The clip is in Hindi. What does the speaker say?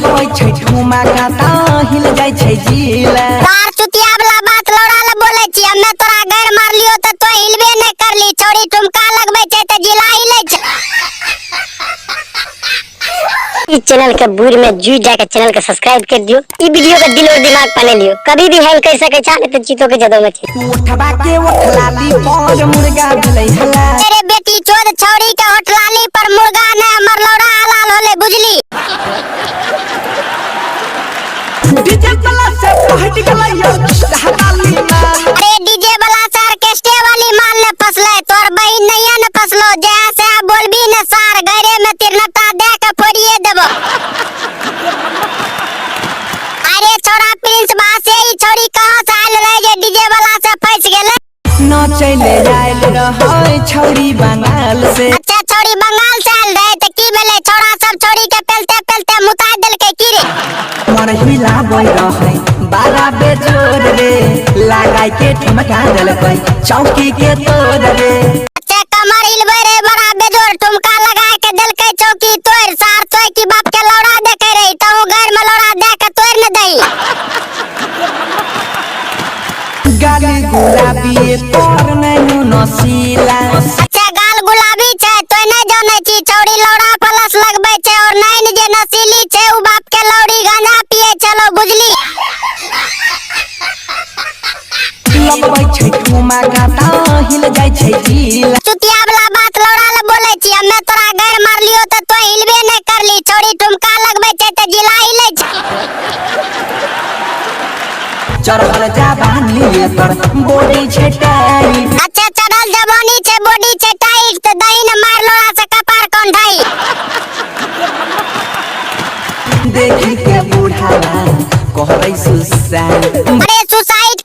लगबै छै ठुमा काटा हिल जाय छै जिला। तार चुतिया वाला बात लौड़ा ले बोले छी, हमें तोरा गैर मारलियो त तो हिलबे नै करली। छोड़ी ठुमका लगबै छै त जिला हिलै छै। इस चैनल के बुर में जुट जाके चैनल के सब्सक्राइब कर दियो। ई वीडियो का दिल और दिमाग पाने लियो, कभी भी हैंग कर सके छा नहीं तो चीतों के जदों में उठबा के उठलाली पर मुर्गा दिलै हला। अरे बेटी चोद छौड़ी के होठलाली पर मुर्गा ने हमर लौड़ा हलाल होले बुझली। डीजे वाला से हट गलै यो हलाली माल। अरे डीजे वाला से ऑर्केस्ट्रा वाली माल ने फसले, तोर बहिन नैया ने फसलो। जैसे बोलबी ने सार गरे में तिरनता दे के फोड़िए देबो। अरे छोरा प्रिंस बासे ई छोरी कहां से आइल रहे जे डीजे वाला से फंस गेले। नाचै ले आइल रहै छौरी बंगाल से। अच्छा छोरी बंगाल से आइल रहे त की भेले? छोरा सब छोरी के पेलते पेलते मुता देलकै की रे? मन हिलाबै रहै बारा बेजोर रे, लगाय के ठुमका देलकै चौकी के तोड़ रे। अच्छा कमर हिलबै रे बड़ा बेजोर, ठुमका लगाय के देलकै चौकी तोड़। सार तोय की बाप के लौड़ा देखे रही त उ घर में लौड़ा दे के तोड़ न दई। गाली गुलाबी पर नैनु नसीला। अच्छा गाल गुलाबी छै तोय नै जानै छी। छौड़ी लौड़ा प्लस लगबै छै और नैन जे नसीली छै उ बाप के लौड़ी गांजा पिए चलो बुझली। लगबै छै ठुमा काटा हिल जाय छै जिला। चुतिया वाला बात लौड़ा ले बोले छी, हमें तोरा गैर मारलियो त तो हिलबे नै करली। छोड़ी ठुमका लगबै छै त जिला हिलै छै। चढ़ल जवानी पर बॉडी छै टाइट। अच्छा चढ़ल जवानी छै बॉडी छै टाइट त दही न मार लोड़ा से कपार कोन ढाई। देखी के बूढ़ावा कहबै सुसाइड। अरे सुसाइड